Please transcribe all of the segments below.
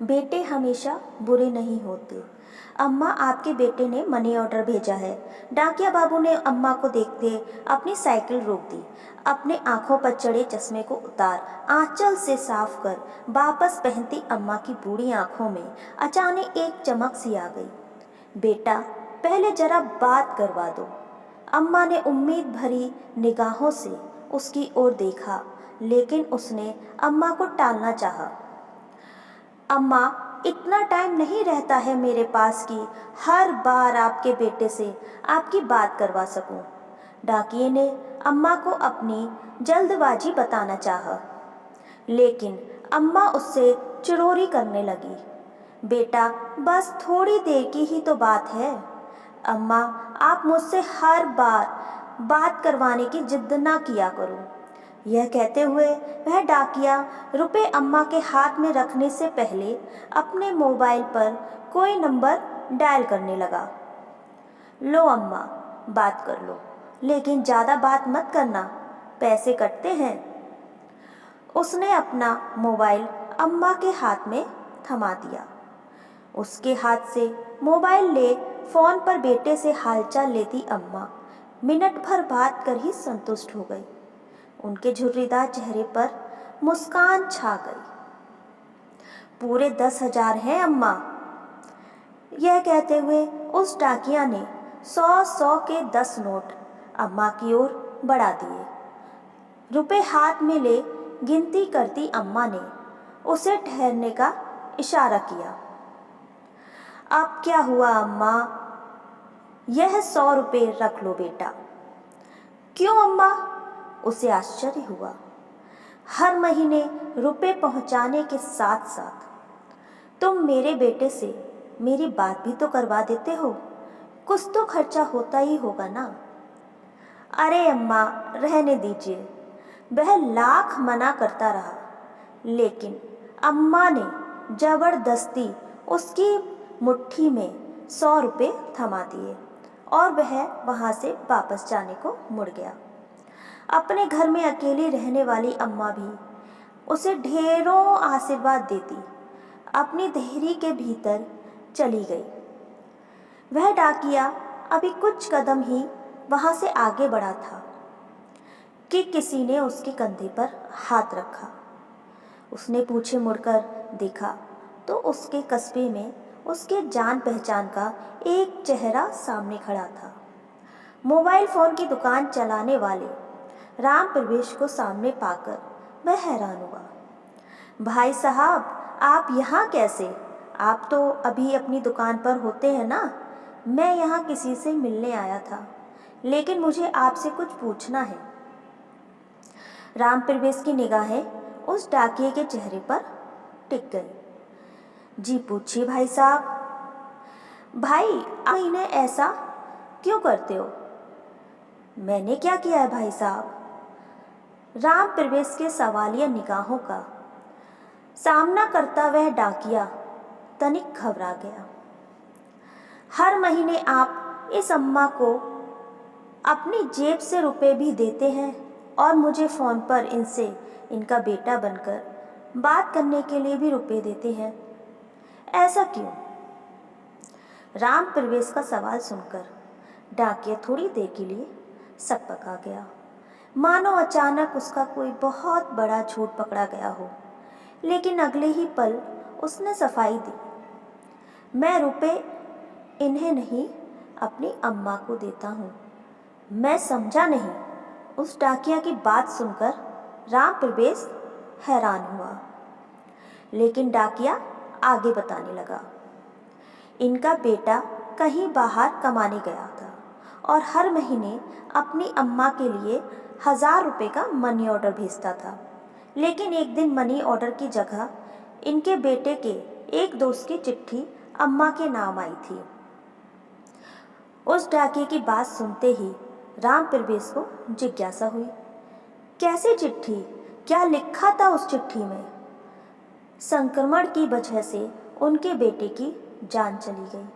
बेटे हमेशा बुरे नहीं होते। अम्मा, आपके बेटे ने मनी ऑर्डर भेजा है। डाकिया बाबू ने अम्मा को देखते अपनी साइकिल रोक दी। अपने आंखों पर चढ़े चश्मे को उतार आंचल से साफ कर वापस पहनती अम्मा की बूढ़ी आंखों में अचानक एक चमक सी आ गई। बेटा, पहले जरा बात करवा दो। अम्मा ने उम्मीद भरी निगाहों से उसकी ओर देखा, लेकिन उसने अम्मा को टालना चाहा। अम्मा, इतना टाइम नहीं रहता है मेरे पास कि हर बार आपके बेटे से आपकी बात करवा सकूं। डाकिये ने अम्मा को अपनी जल्दबाजी बताना चाहा, लेकिन अम्मा उससे चिड़ोरी करने लगी। बेटा, बस थोड़ी देर की ही तो बात है। अम्मा, आप मुझसे हर बार बात करवाने की जिद ना किया करो। यह कहते हुए वह डाकिया रुपए अम्मा के हाथ में रखने से पहले अपने मोबाइल पर कोई नंबर डायल करने लगा। लो अम्मा, बात कर लो, लेकिन ज़्यादा बात मत करना, पैसे कटते हैं। उसने अपना मोबाइल अम्मा के हाथ में थमा दिया। उसके हाथ से मोबाइल ले फ़ोन पर बेटे से हालचाल लेती अम्मा मिनट भर बात कर ही संतुष्ट हो गई। उनके झुर्रीदार चेहरे पर मुस्कान छा गई। पूरे 10,000 हैं अम्मा। यह कहते हुए उस डाकिया ने 100-100 के 10 नोट अम्मा की ओर बढ़ा दिए। रुपए हाथ में ले गिनती करती अम्मा ने उसे ठहरने का इशारा किया। अब क्या हुआ अम्मा? यह 100 रुपये रख लो बेटा। क्यों अम्मा? उसे आश्चर्य हुआ। हर महीने रुपए पहुंचाने के साथ साथ तुम मेरे बेटे से मेरी बात भी तो करवा देते हो। कुछ तो खर्चा होता ही होगा ना। अरे अम्मा, रहने दीजिए। वह लाख मना करता रहा, लेकिन अम्मा ने जबरदस्ती उसकी मुट्ठी में 100 रुपये थमा दिए और वह वहाँ से वापस जाने को मुड़ गया। अपने घर में अकेली रहने वाली अम्मा भी उसे ढेरों आशीर्वाद देती अपनी देहरी के भीतर चली गई। वह डाकिया अभी कुछ कदम ही वहाँ से आगे बढ़ा था कि किसी ने उसके कंधे पर हाथ रखा। उसने पीछे मुड़कर देखा तो उसके कस्बे में उसके जान पहचान का एक चेहरा सामने खड़ा था। मोबाइल फ़ोन की दुकान चलाने वाले राम प्रवेश को सामने पाकर वह हैरान हुआ। भाई साहब, आप यहाँ कैसे? आप तो अभी अपनी दुकान पर होते हैं ना? मैं यहाँ किसी से मिलने आया था, लेकिन मुझे आपसे कुछ पूछना है। राम प्रवेश की निगाहें उस डाकिये के चेहरे पर टिक गई। जी पूछिए भाई साहब। भाई, आप इन्हें ऐसा क्यों करते हो? मैंने क्या किया है भाई साहब? राम प्रवेश के सवालिया निगाहों का सामना करता वह डाकिया तनिक घबरा गया। हर महीने आप इस अम्मा को अपनी जेब से रुपए भी देते हैं और मुझे फ़ोन पर इनसे इनका बेटा बनकर बात करने के लिए भी रुपए देते हैं। ऐसा क्यों? राम प्रवेश का सवाल सुनकर डाकिया थोड़ी देर के लिए सकपका गया, मानो अचानक उसका कोई बहुत बड़ा झूठ पकड़ा गया हो। लेकिन अगले ही पल उसने सफाई दी। मैं रुपए इन्हें नहीं, अपनी अम्मा को देता हूँ। मैं समझा नहीं। उस डाकिया की बात सुनकर राम प्रवेश हैरान हुआ, लेकिन डाकिया आगे बताने लगा। इनका बेटा कहीं बाहर कमाने गया था और हर महीने अपनी अम्मा के लिए 1000 रुपये का मनी ऑर्डर भेजता था। लेकिन एक दिन मनी ऑर्डर की जगह इनके बेटे के एक दोस्त की चिट्ठी अम्मा के नाम आई थी। उस डाकिये की बात सुनते ही राम प्रवेश को जिज्ञासा हुई। कैसी चिट्ठी? क्या लिखा था उस चिट्ठी में? संक्रमण की वजह से उनके बेटे की जान चली गई।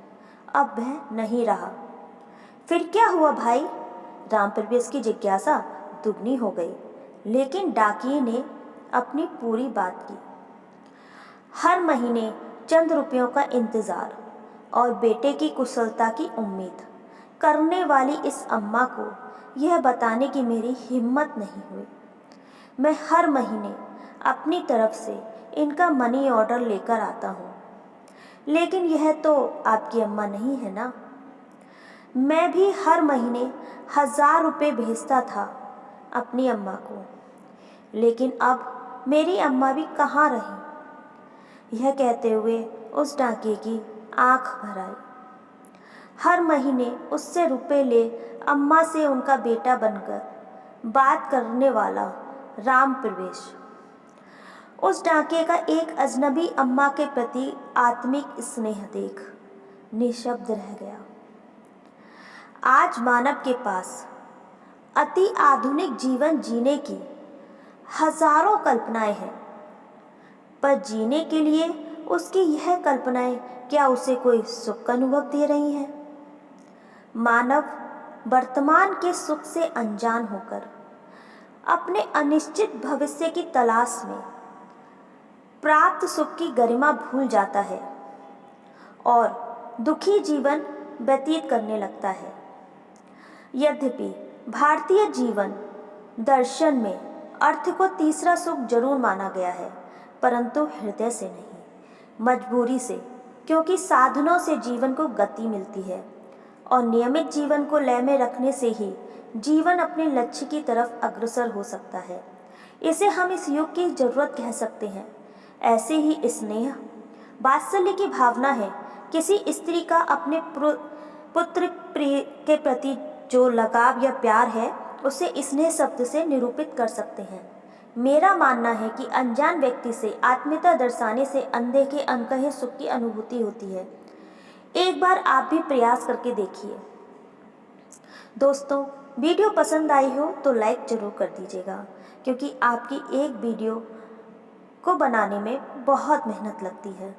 अब वह नहीं रहा। फिर क्या हुआ भाई? राम प्रवेश की जिज्ञासा दुगनी हो गई, लेकिन डाकिये ने अपनी पूरी बात की। हर महीने चंद रुपयों का इंतज़ार और बेटे की कुशलता की उम्मीद करने वाली इस अम्मा को यह बताने की मेरी हिम्मत नहीं हुई। मैं हर महीने अपनी तरफ से इनका मनी ऑर्डर लेकर आता हूँ, लेकिन यह तो आपकी अम्मा नहीं है ना। मैं भी हर महीने 1000 रुपये भेजता था अपनी अम्मा को, लेकिन अब मेरी अम्मा भी कहाँ रही। यह कहते हुए उस डाकिये की आंख भर आई। हर महीने उससे रुपए ले अम्मा से उनका बेटा बनकर बात करने वाला राम प्रवेश उस डाकिये का एक अजनबी अम्मा के प्रति आत्मिक स्नेह देख निशब्द रह गया। आज मानव के पास अति आधुनिक जीवन जीने की हजारों कल्पनाएं हैं, पर जीने के लिए उसकी यह कल्पनाएं क्या उसे कोई सुख का अनुभव दे रही हैं? मानव वर्तमान के सुख से अनजान होकर अपने अनिश्चित भविष्य की तलाश में प्राप्त सुख की गरिमा भूल जाता है और दुखी जीवन व्यतीत करने लगता है। यद्यपि भारतीय जीवन दर्शन में अर्थ को तीसरा सुख जरूर माना गया है, परंतु हृदय से नहीं, मजबूरी से, क्योंकि साधनों से जीवन को गति मिलती है और नियमित जीवन को लय में रखने से ही जीवन अपने लक्ष्य की तरफ अग्रसर हो सकता है। इसे हम इस युग की जरूरत कह सकते हैं। ऐसे ही स्नेह वात्सल्य की भावना है। किसी स्त्री का अपने पुत्र प्रिय के प्रति जो लगाव या प्यार है, उसे स्नेह शब्द से निरूपित कर सकते हैं। मेरा मानना है कि अनजान व्यक्ति से आत्मीयता दर्शाने से अनदेखे अनकहे सुख की अनुभूति होती है। एक बार आप भी प्रयास करके देखिए। दोस्तों, वीडियो पसंद आई हो तो लाइक जरूर कर दीजिएगा, क्योंकि आपकी एक वीडियो को बनाने में बहुत मेहनत लगती है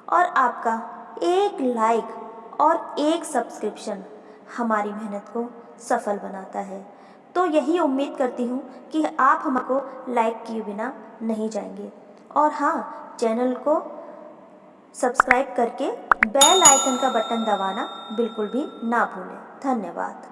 और आपका एक लाइक और एक सब्सक्रिप्शन हमारी मेहनत को सफल बनाता है। तो यही उम्मीद करती हूँ कि आप हमको लाइक किए बिना नहीं जाएंगे, और हाँ, चैनल को सब्सक्राइब करके बेल आइकन का बटन दबाना बिल्कुल भी ना भूलें। धन्यवाद।